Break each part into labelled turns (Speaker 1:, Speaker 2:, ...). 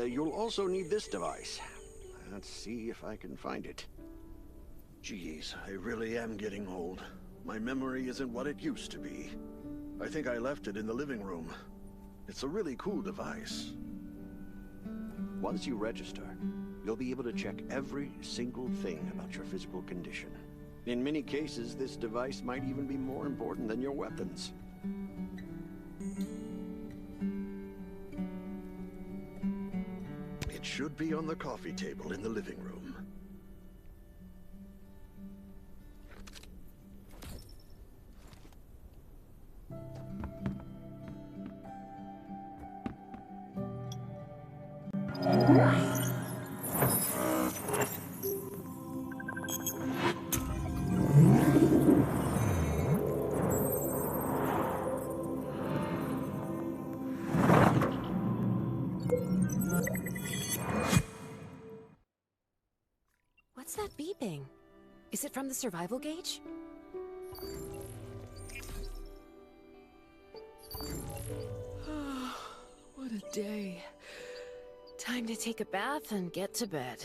Speaker 1: you'll also need this device. Let's see if I can find it. Geez, I really am getting old. My memory isn't what it used to be. I think I left it in the living room. It's a really cool device. Once you register, you'll be able to check every single thing about your physical condition. In many cases, this device might even be more important than your weapons. It should be on the coffee table in the living room.
Speaker 2: What's that beeping? Is it from the survival gauge? What a day. Time to take a bath and get to bed.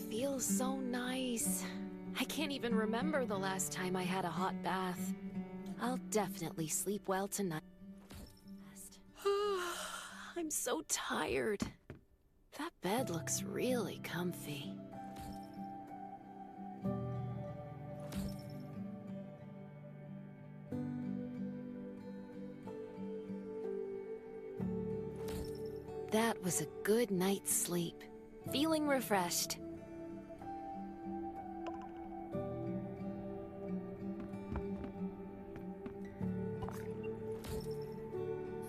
Speaker 2: Feels so nice. I can't even remember the last time I had a hot bath. I'll definitely sleep well tonight. I'm so tired. That bed looks really comfy. That was a good night's sleep. Feeling refreshed.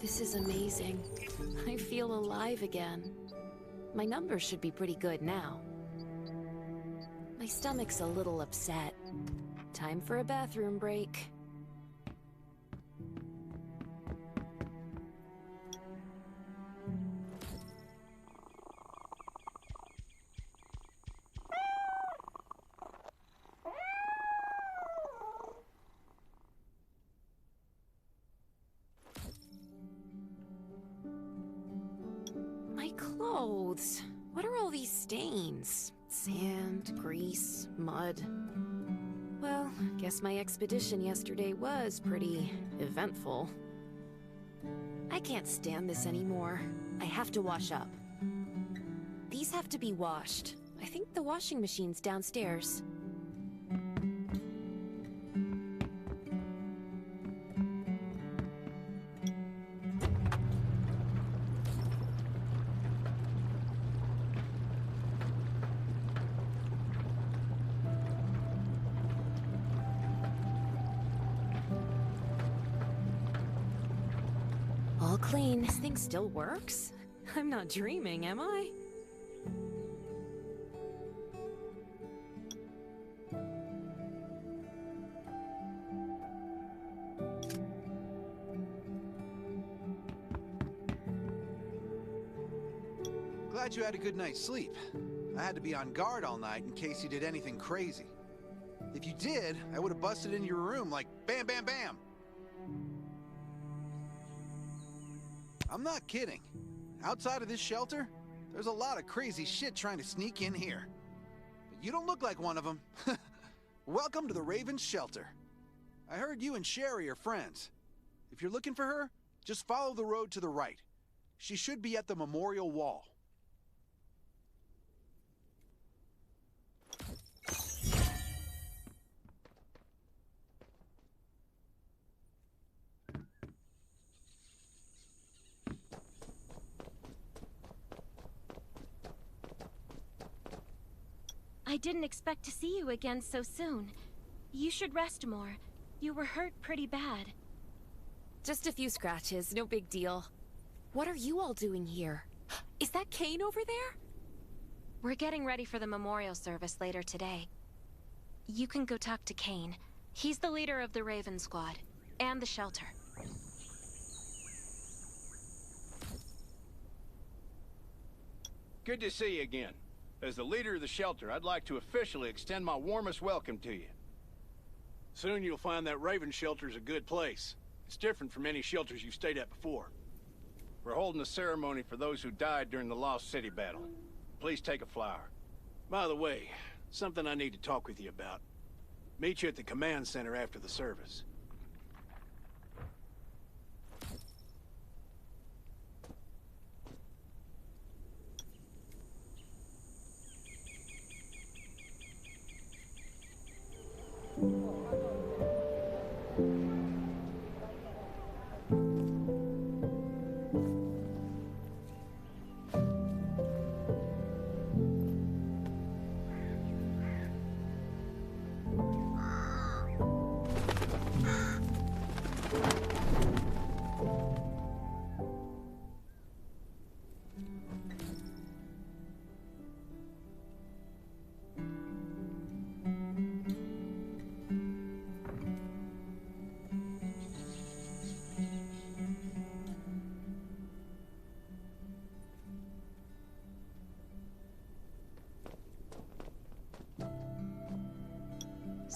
Speaker 2: This is amazing. I feel alive again. My numbers should be pretty good now. My stomach's a little upset. Time for a bathroom break. Clothes. What are all these stains? Sand, grease, mud. Well, guess my expedition yesterday was pretty eventful. I can't stand this anymore. I have to wash up. These have to be washed. I think the washing machine's downstairs. All clean. This thing still works? I'm not dreaming, am I?
Speaker 3: Glad you had a good night's sleep. I had to be on guard all night in case you did anything crazy. If you did, I would have busted into your room like bam, bam, bam. I'm not kidding. Outside of this shelter, there's a lot of crazy shit trying to sneak in here. But you don't look like one of them. Welcome to the Raven's shelter. I heard you and Sherry are friends. If you're looking for her, just follow the road to the right. She should be at the memorial wall.
Speaker 4: I didn't expect to see you again so soon. You should rest more. You were hurt pretty bad.
Speaker 2: Just a few scratches, no big deal. What are you all doing here? Is that Kane over there?
Speaker 4: We're getting ready for the memorial service later today. You can go talk to Kane. He's the leader of the Raven Squad, and the shelter.
Speaker 5: Good to see you again. As the leader of the shelter, I'd like to officially extend my warmest welcome to you. Soon you'll find that Raven shelter's a good place. It's different from any shelters you've stayed at before. We're holding a ceremony for those who died during the Lost City battle. Please take a flower. By the way, something I need to talk with you about. Meet you at the command center after the service.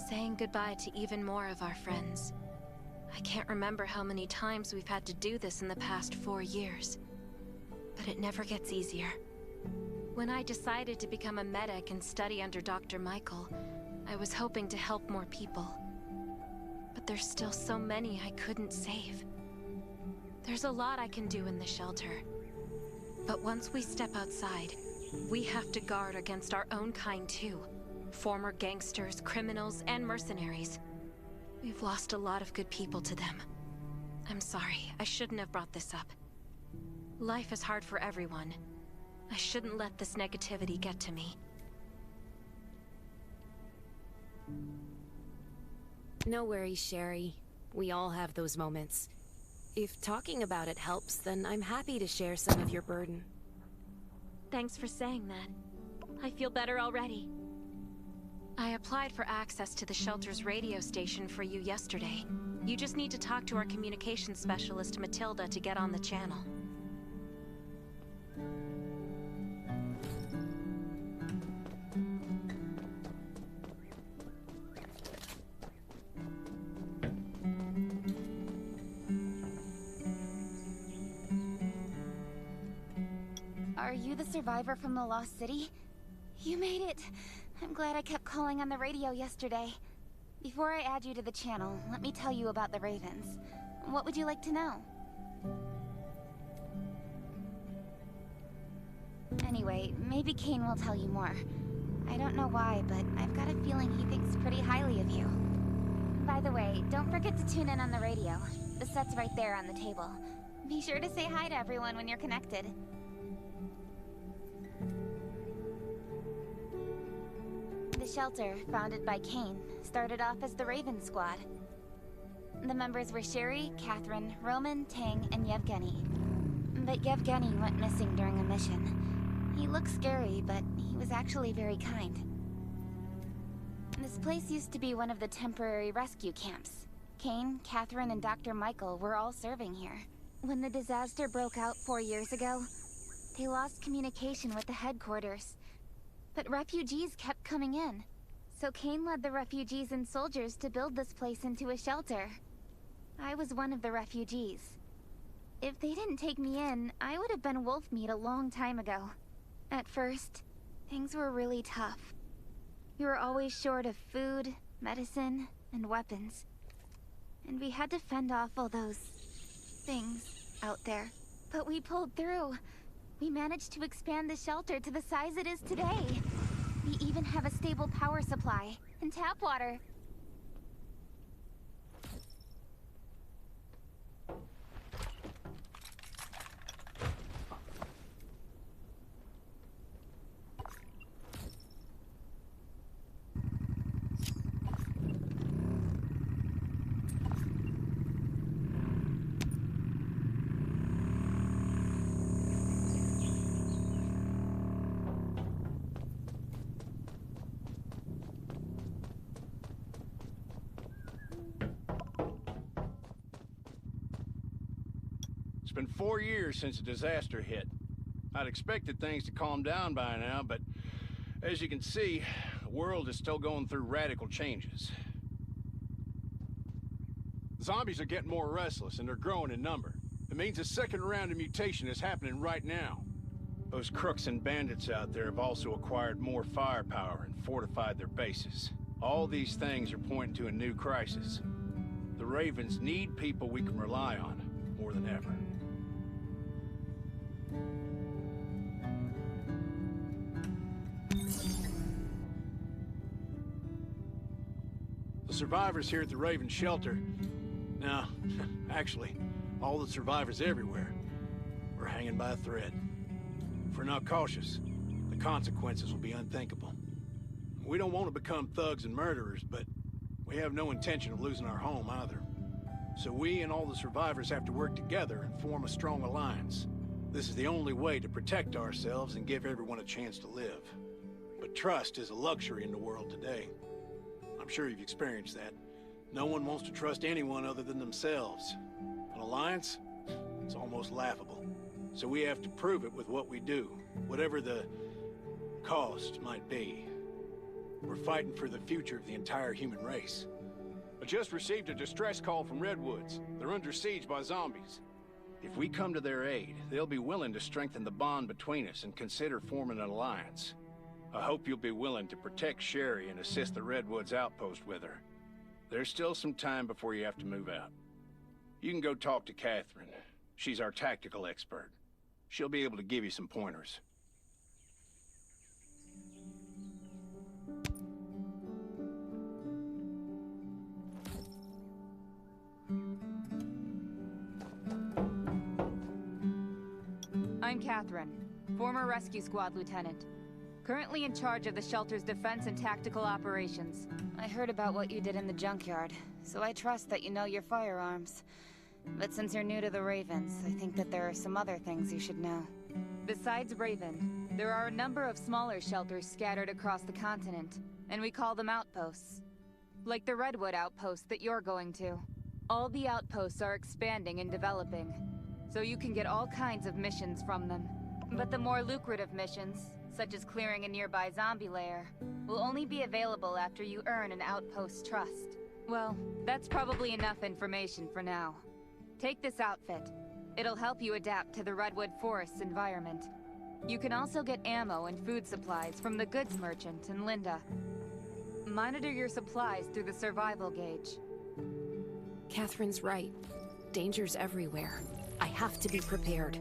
Speaker 4: Saying goodbye to even more of our friends. I can't remember how many times we've had to do this in the past 4 years. But it never gets easier. When I decided to become a medic and study under Dr. Michael, I was hoping to help more people. But there's still so many I couldn't save. There's a lot I can do in the shelter. But once we step outside, we have to guard against our own kind too. Former gangsters, criminals, and mercenaries. We've lost a lot of good people to them. I'm sorry, I shouldn't have brought this up. Life is hard for everyone. I shouldn't let this negativity get to me.
Speaker 2: No worries, Sherry. We all have those moments. If talking about it helps, then I'm happy to share some of your burden.
Speaker 4: Thanks for saying that. I feel better already. I applied for access to the shelter's radio station for you yesterday. You just need to talk to our communications specialist, Matilda, to get on the channel.
Speaker 6: Are you the survivor from the Lost City? You made it! I'm glad I kept calling on the radio yesterday. Before I add you to the channel, let me tell you about the Ravens. What would you like to know? Anyway, maybe Kane will tell you more. I don't know why, but I've got a feeling he thinks pretty highly of you. By the way, don't forget to tune in on the radio. The set's right there on the table. Be sure to say hi to everyone when you're connected. The shelter, founded by Kane, started off as the Raven Squad. The members were Sherry, Catherine, Roman, Tang, and Yevgeny. But Yevgeny went missing during a mission. He looked scary, but he was actually very kind. This place used to be one of the temporary rescue camps. Kane, Catherine, and Dr. Michael were all serving here. When the disaster broke out 4 years ago, they lost communication with the headquarters. But refugees kept coming in, so Kane led the refugees and soldiers to build this place into a shelter. I was one of the refugees. If they didn't take me in, I would have been wolf meat a long time ago. At first, things were really tough. We were always short of food, medicine, and weapons. And we had to fend off all those things out there. But we pulled through. We managed to expand the shelter to the size it is today. We even have a stable power supply and tap water.
Speaker 5: It's been 4 years since the disaster hit. I'd expected things to calm down by now, but as you can see, the world is still going through radical changes. Zombies are getting more restless, and they're growing in number. It means a second round of mutation is happening right now. Those crooks and bandits out there have also acquired more firepower and fortified their bases. All these things are pointing to a new crisis. The Ravens need people we can rely on, more than ever. The survivors here at the Raven shelter... No, actually, all the survivors everywhere are hanging by a thread. If we're not cautious, the consequences will be unthinkable. We don't want to become thugs and murderers, but we have no intention of losing our home either. So we and all the survivors have to work together and form a strong alliance. This is the only way to protect ourselves and give everyone a chance to live. But trust is a luxury in the world today. I'm sure you've experienced that. No one wants to trust anyone other than themselves. An alliance? It's almost laughable. So we have to prove it with what we do, whatever the cost might be. We're fighting for the future of the entire human race. I just received a distress call from Redwoods. They're under siege by zombies. If we come to their aid, they'll be willing to strengthen the bond between us and consider forming an alliance. I hope you'll be willing to protect Sherry and assist the Redwoods outpost with her. There's still some time before you have to move out. You can go talk to Catherine. She's our tactical expert. She'll be able to give you some pointers.
Speaker 7: I'm Catherine, former rescue squad lieutenant. Currently in charge of the shelter's defense and tactical operations.
Speaker 6: I heard about what you did in the junkyard, so I trust that you know your firearms. But since you're new to the Ravens, I think that there are some other things you should know.
Speaker 7: Besides Raven, there are a number of smaller shelters scattered across the continent, and we call them outposts. Like the Redwood outpost that you're going to. All the outposts are expanding and developing, so you can get all kinds of missions from them. But the more lucrative missions, such as clearing a nearby zombie lair, will only be available after you earn an outpost's trust. Well, that's probably enough information for now. Take this outfit. It'll help you adapt to the Redwood Forest's environment. You can also get ammo and food supplies from the goods merchant in Linda. Monitor your supplies through the survival gauge.
Speaker 2: Catherine's right. Danger's everywhere. I have to be prepared.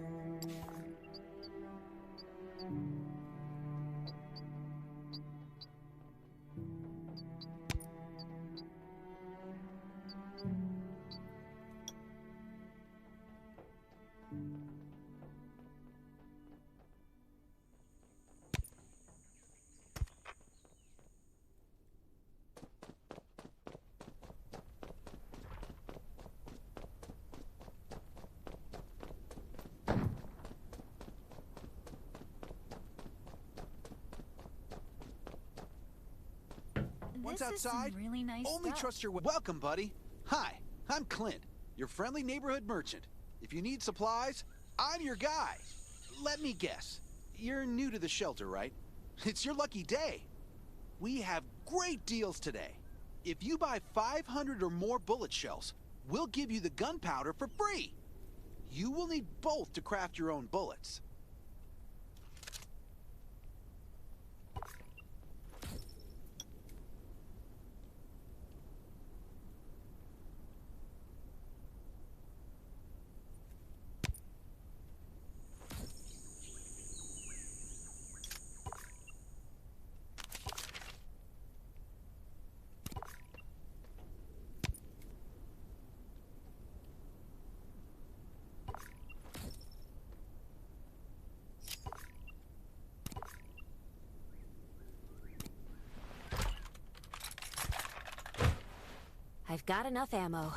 Speaker 3: Once
Speaker 6: This is
Speaker 3: outside,
Speaker 6: some really nice
Speaker 3: only
Speaker 6: stuff.
Speaker 3: trust your... Welcome, buddy. Hi, I'm Clint, your friendly neighborhood merchant. If you need supplies, I'm your guy. Let me guess. You're new to the shelter, right? It's your lucky day. We have great deals today. If you buy 500 or more bullet shells, we'll give you the gunpowder for free. You will need both to craft your own bullets.
Speaker 2: I've got enough ammo.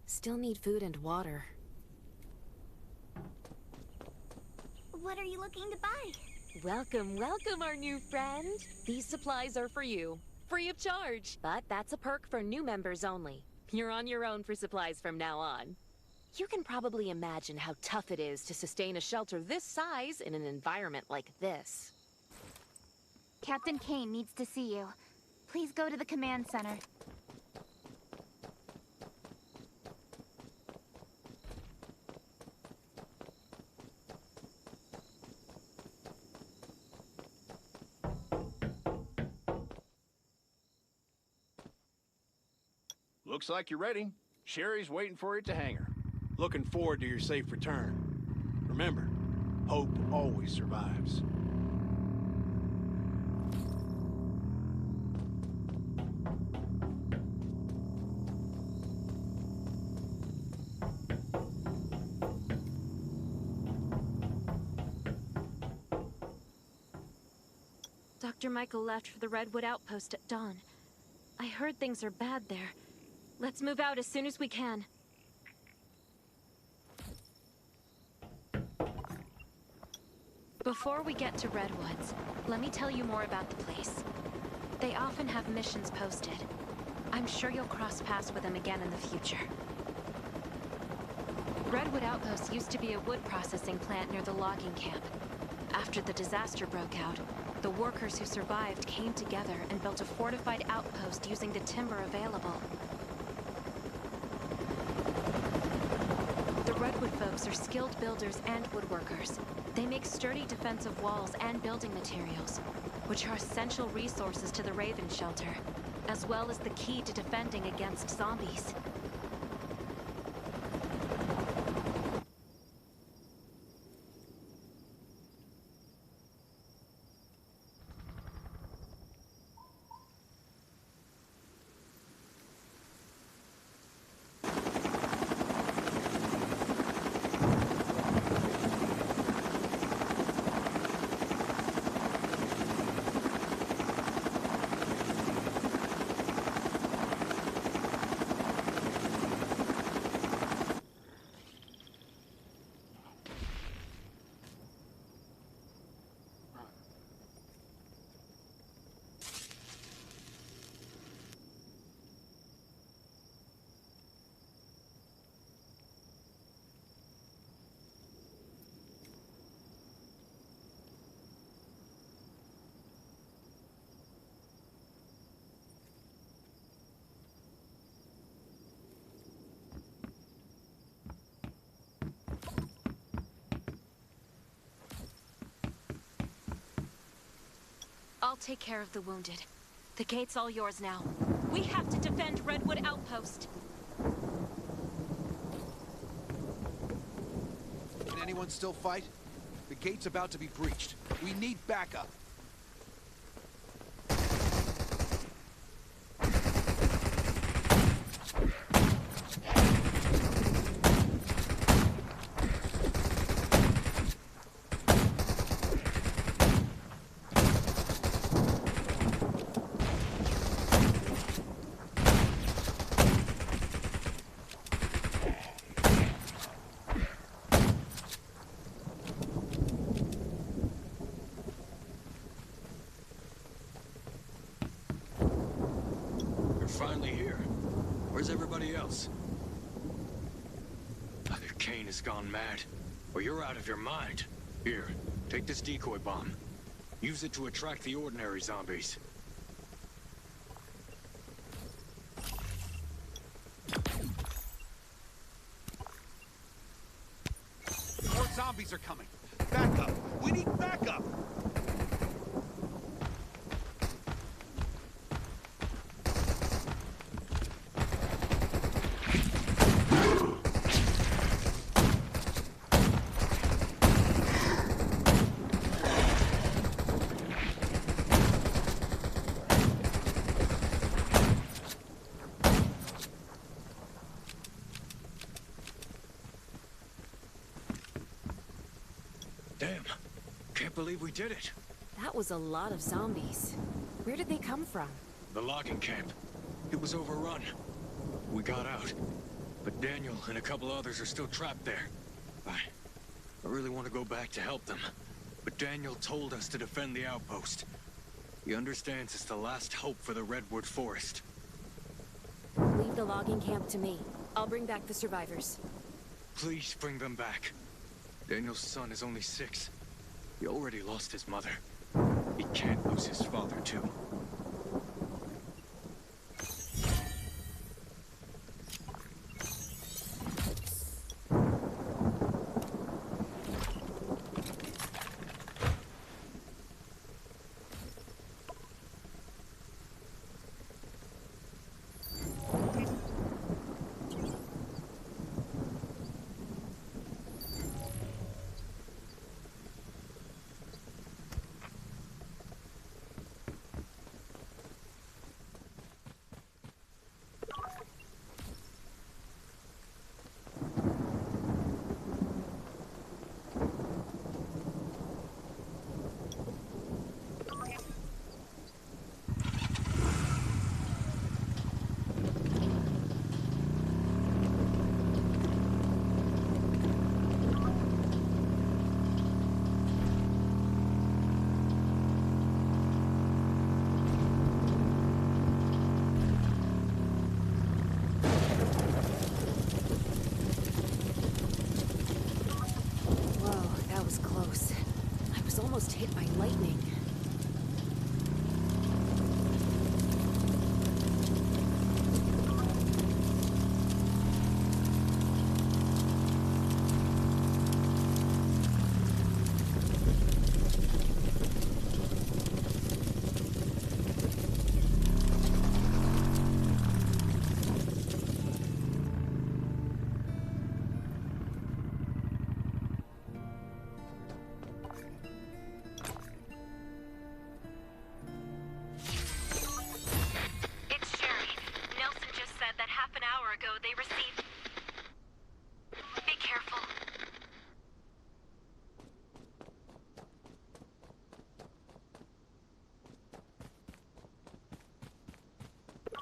Speaker 2: Still need food and water.
Speaker 6: What are you looking to buy?
Speaker 2: Welcome, welcome, our new friend. These supplies are for you. Free of charge. But that's a perk for new members only. You're on your own for supplies from now on. You can probably imagine how tough it is to sustain a shelter this size in an environment like this.
Speaker 6: Captain Kane needs to see you. Please go to the command center.
Speaker 5: Looks like you're ready. Sherry's waiting for you at the hangar. Looking forward to your safe return. Remember, hope always survives.
Speaker 4: Dr. Michael left for the Redwood Outpost at dawn. I heard things are bad there. Let's move out as soon as we can. Before we get to Redwoods, let me tell you more about the place. They often have missions posted. I'm sure you'll cross paths with them again in the future. Redwood Outpost used to be a wood processing plant near the logging camp. After the disaster broke out, the workers who survived came together and built a fortified outpost using the timber available. The Redwood folks are skilled builders and woodworkers. They make sturdy defensive walls and building materials, which are essential resources to the Raven Shelter, as well as the key to defending against zombies. I'll take care of the wounded. The gate's all yours now. We have to defend Redwood Outpost.
Speaker 3: Can anyone still fight? The gate's about to be breached. We need backup.
Speaker 8: Finally here. Where's everybody else? Either Kane has gone mad, or you're out of your mind. Here, take this decoy bomb. Use it to attract the ordinary zombies.
Speaker 3: More zombies are coming. Backup! We need backup!
Speaker 8: Damn. Can't believe we did it.
Speaker 2: That was a lot of zombies. Where did they come from?
Speaker 8: The logging camp. It was overrun. We got out. But Daniel and a couple others are still trapped there. I really want to go back to help them. But Daniel told us to defend the outpost. He understands it's the last hope for the Redwood Forest.
Speaker 2: Leave the logging camp to me. I'll bring back the survivors.
Speaker 8: Please bring them back. Daniel's son is only 6. He already lost his mother. He can't lose his father, too.
Speaker 2: Almost hit by lightning.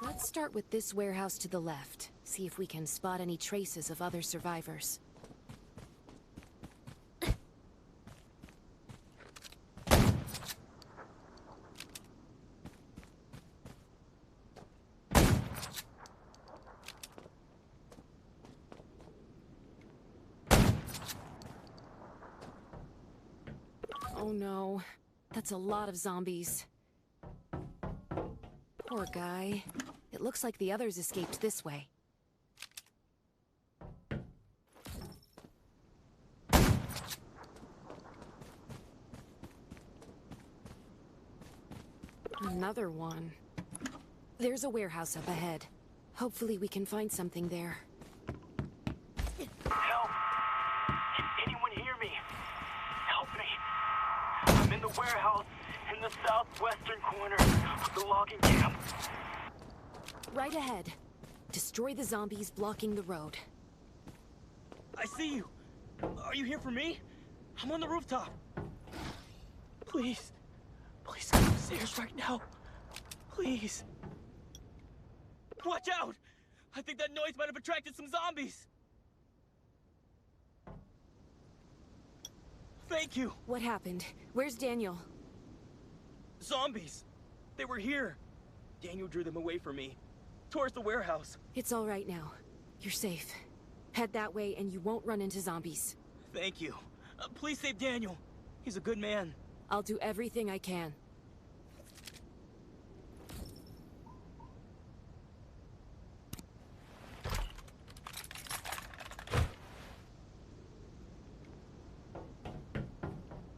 Speaker 2: Let's start with this warehouse to the left. See if we can spot any traces of other survivors. Oh no, that's a lot of zombies. Poor guy. It looks like the others escaped this way. Another one. There's a warehouse up ahead. Hopefully we can find something there.
Speaker 9: Help! Can anyone hear me? Help me! I'm in the warehouse in the southwestern corner of the logging camp.
Speaker 2: Right ahead. Destroy the zombies blocking the road.
Speaker 9: I see you. Are you here for me? I'm on the rooftop. Please. Please come upstairs right now. Please. Watch out! I think that noise might have attracted some zombies. Thank you.
Speaker 2: What happened? Where's Daniel?
Speaker 9: Zombies. They were here. Daniel drew them away from me. Towards the warehouse.
Speaker 2: It's all right now. You're safe. Head that way and you won't run into zombies.
Speaker 9: Thank you. Please save Daniel. He's a good man.
Speaker 2: I'll do everything I can.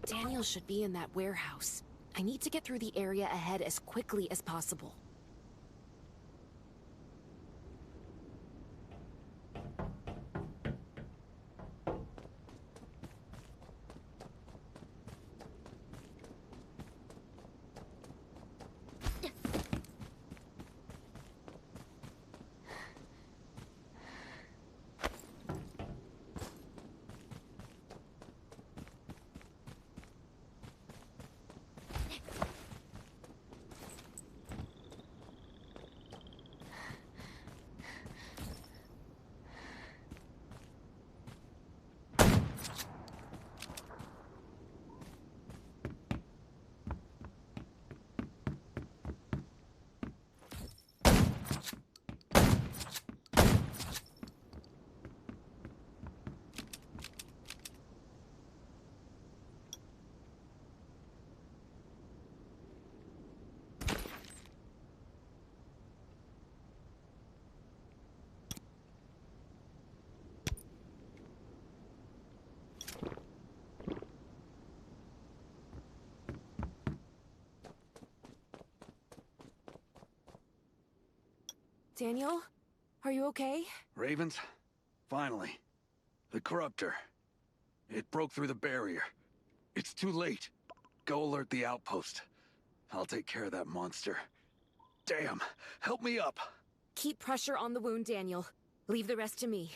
Speaker 2: Daniel should be in that warehouse. I need to get through the area ahead as quickly as possible. Daniel? Are you okay?
Speaker 3: Ravens? Finally. The Corruptor. It broke through the barrier. It's too late. Go alert the outpost. I'll take care of that monster. Damn, help me up.
Speaker 2: Keep pressure on the wound, Daniel. Leave the rest to me.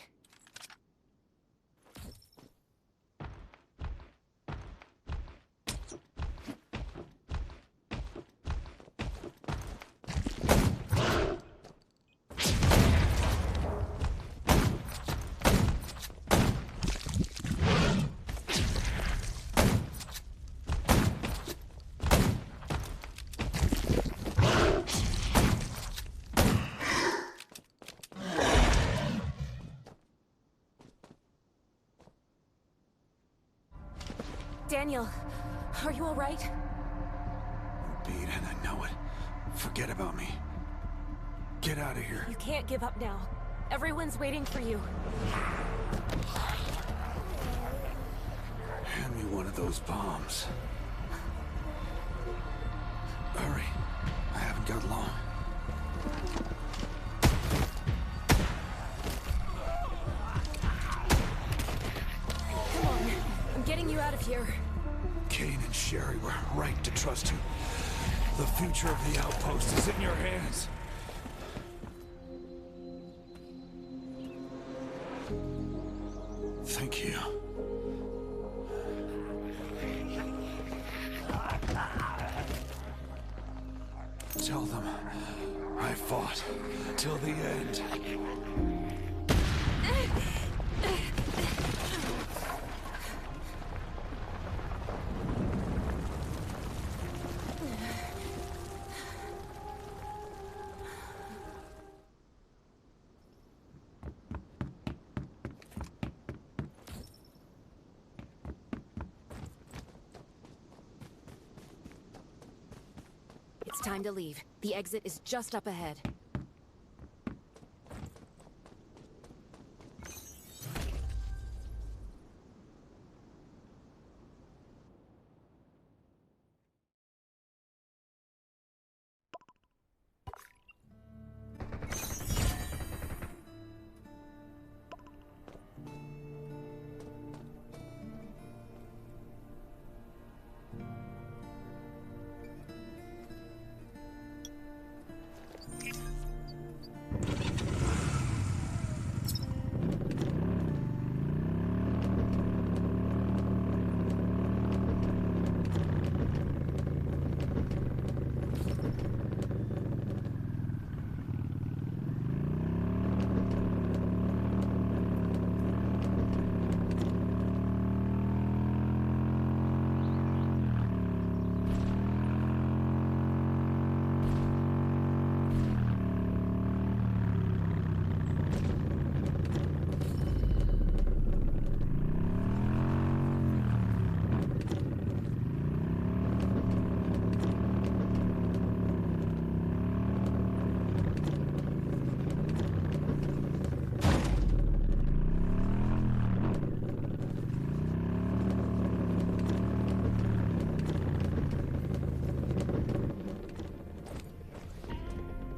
Speaker 2: Daniel, are you all right?
Speaker 3: Beat, and I know it. Forget about me. Get out of here.
Speaker 2: You can't give up now. Everyone's waiting for you.
Speaker 3: Hand me one of those bombs. Hurry. I haven't got long.
Speaker 2: Come on, I'm getting you out of here.
Speaker 3: Kane and Sherry were right to trust you. The future of the outpost is in your hands. Thank you. Tell them I fought till the end.
Speaker 2: It's time to leave. The exit is just up ahead.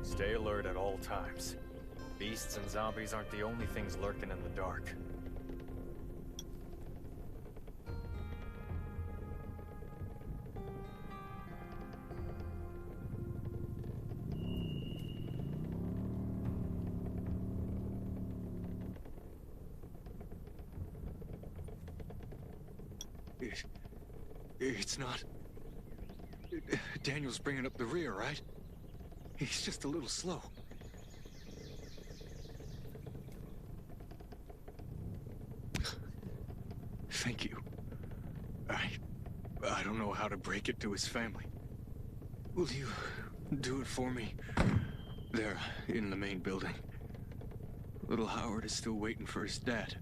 Speaker 8: Stay alert at all times. Beasts and zombies aren't the only things lurking in the dark. It's not... Daniel's bringing up the rear, right? He's just a little slow. Thank you. I don't know how to break it to his family. Will you do it for me? There, in the main building. Little Howard is still waiting for his dad.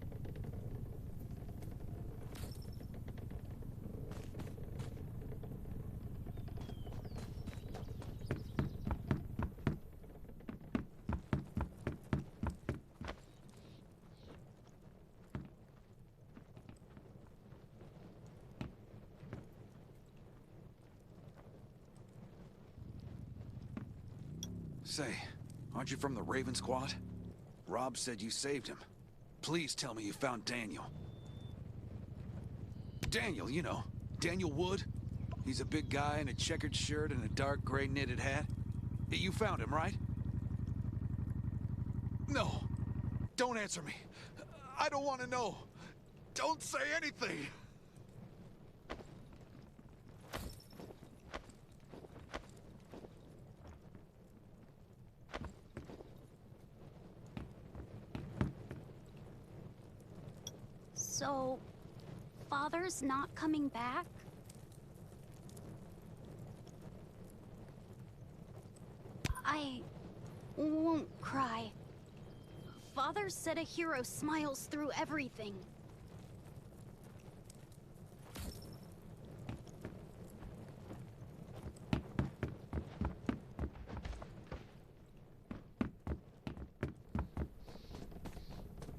Speaker 3: Say, Aren't you from the Raven Squad? Rob said you saved him. Please tell me you found Daniel. Daniel, you know. Daniel Wood. He's a big guy in a checkered shirt and a dark gray knitted hat. You found him, right? No. Don't answer me. I don't want to know. Don't say anything.
Speaker 10: So, Father's not coming back? I won't cry. Father said a hero smiles through everything.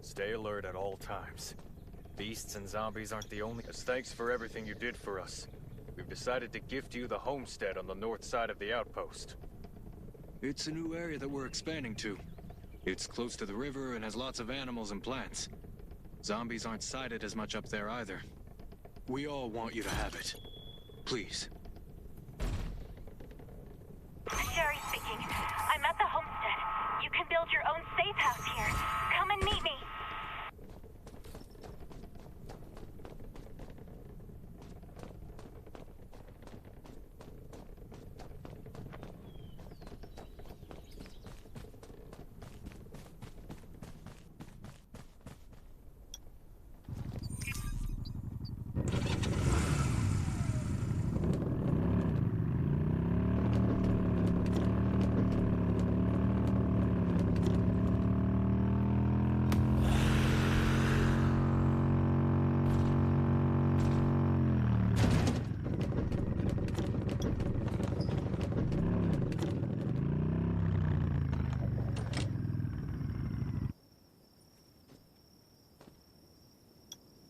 Speaker 8: Stay alert at all times. Beasts and zombies aren't the only... As thanks for everything you did for us, we've decided to gift you the homestead on the north side of the outpost. It's a new area that we're expanding to. It's close to the river and has lots of animals and plants. Zombies aren't sighted as much up there either. We all want you to have it. Please.
Speaker 11: Sherry speaking. I'm at the homestead. You can build your own safe house here. Come and meet me.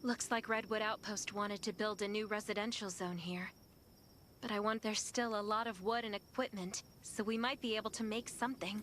Speaker 4: Looks like Redwood Outpost wanted to build a new residential zone here. But I want there's still a lot of wood and equipment, so we might be able to make something.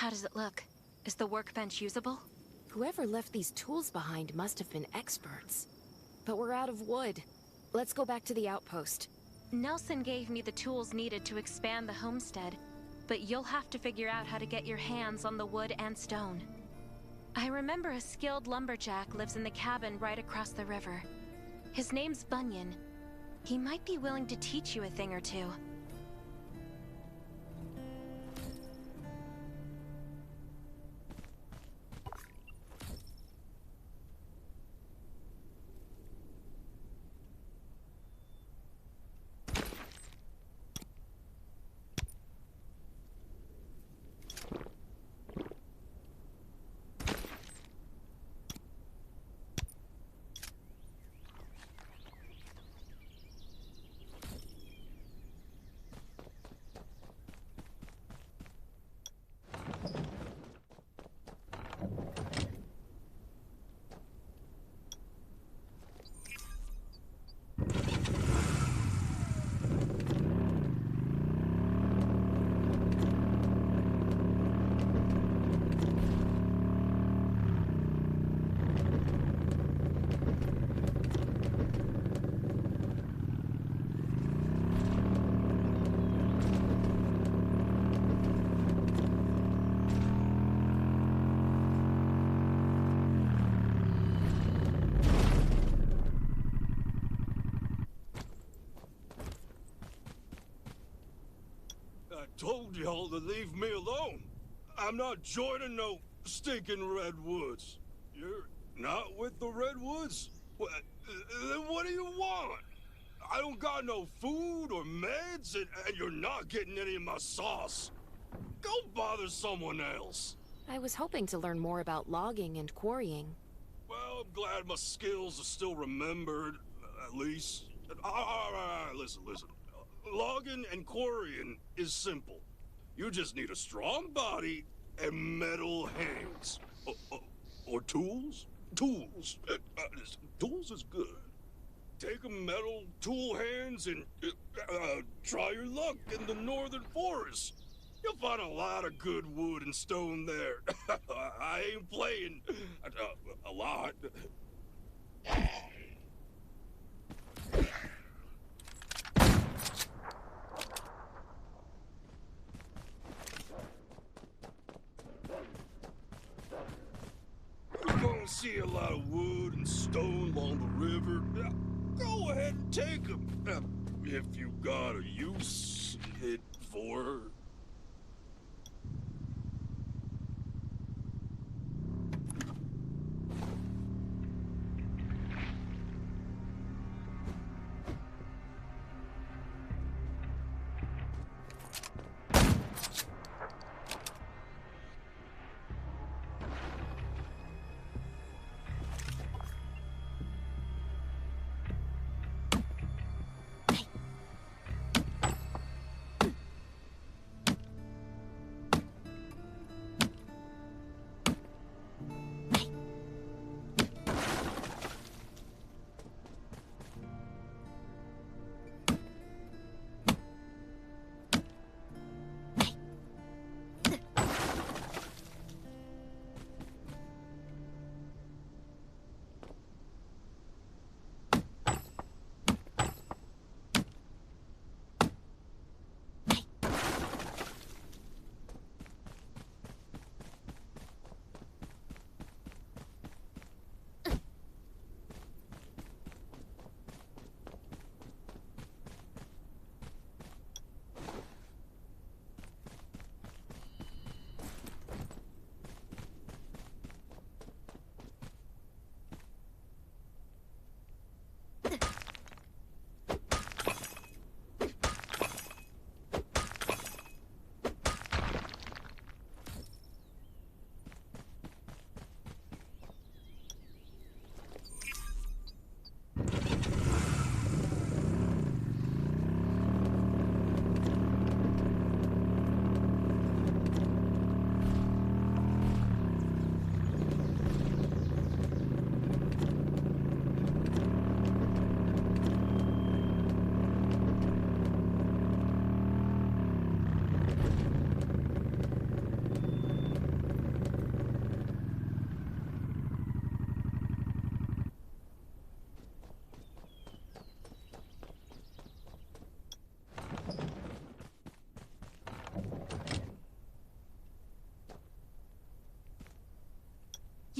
Speaker 4: How does it look? Is the workbench usable?
Speaker 2: Whoever left these tools behind must have been experts. But we're out of wood. Let's go back to the outpost.
Speaker 4: Nelson gave me the tools needed to expand the homestead, but you'll have to figure out how to get your hands on the wood and stone. I remember a skilled lumberjack lives in the cabin right across the river. His name's Bunyan. He might be willing to teach you a thing or two.
Speaker 12: Told y'all to leave me alone. I'm not joining no stinking Redwoods. You're not with the Redwoods? Then what do you want? I don't got no food or meds, and you're not getting any of my sauce. Go bother someone else.
Speaker 2: I was hoping to learn more about logging and quarrying.
Speaker 12: Well, I'm glad my skills are still remembered, at least. Listen. Logging and quarrying is simple. You just need a strong body and metal hands. Or tools? Tools. Tools is good. Take a metal tool hands and try your luck in the northern forest. You'll find a lot of good wood and stone there. I ain't playing a lot. You're gonna see a lot of wood and stone along the river. Go ahead and take them. If you got a use it for.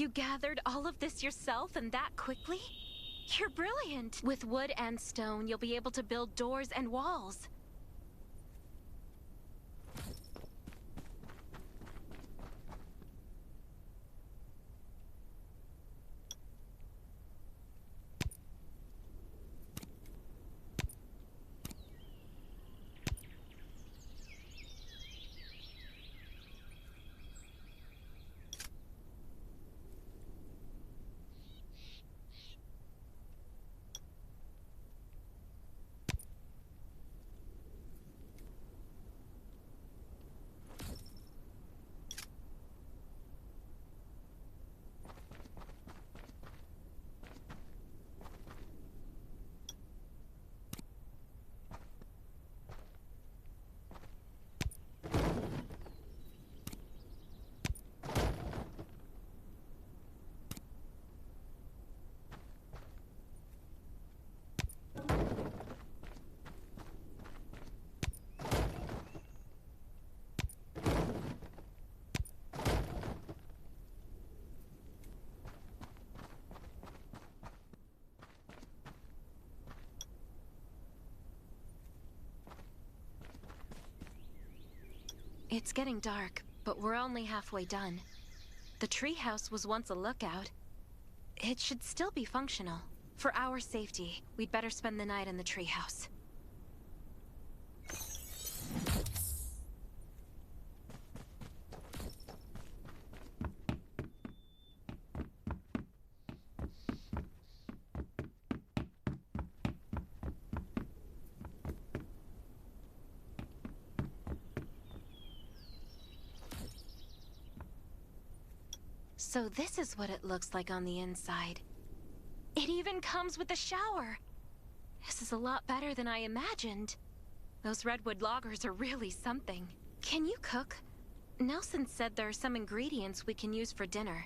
Speaker 4: You gathered all of this yourself and that quickly? You're brilliant! With wood and stone, you'll be able to build doors and walls. It's getting dark, but we're only halfway done. The treehouse was once a lookout. It should still be functional. For our safety, we'd better spend the night in the treehouse. So this is what it looks like on the inside. It even comes with a shower! This is a lot better than I imagined. Those redwood loggers are really something. Can you cook? Nelson said there are some ingredients we can use for dinner.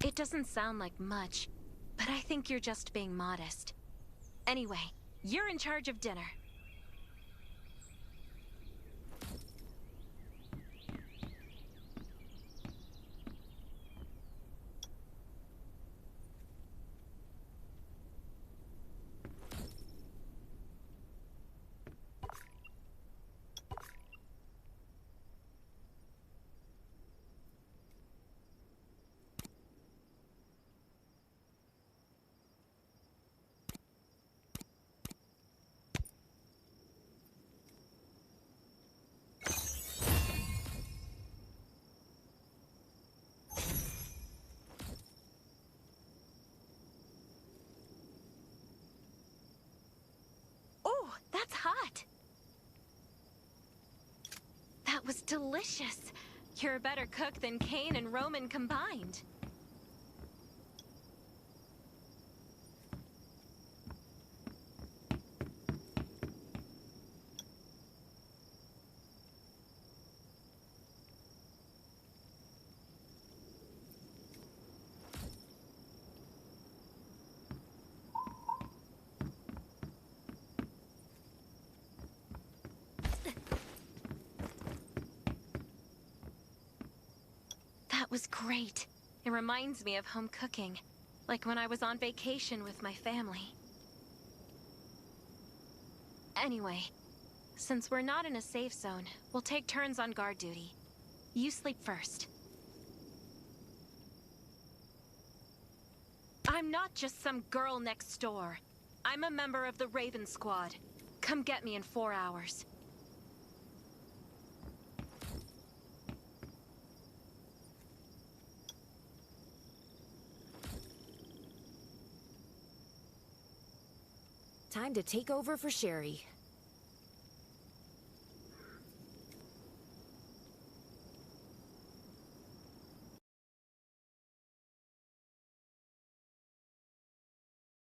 Speaker 4: It doesn't sound like much, but I think you're just being modest. Anyway, you're in charge of dinner. That's hot! That was delicious! You're a better cook than Kane and Roman combined. That was great. It reminds me of home cooking, like when I was on vacation with my family. Anyway, since we're not in a safe zone, we'll take turns on guard duty. You sleep first. I'm not just some girl next door. I'm a member of the Raven Squad. Come get me in 4 hours.
Speaker 2: Time to take over for Sherry.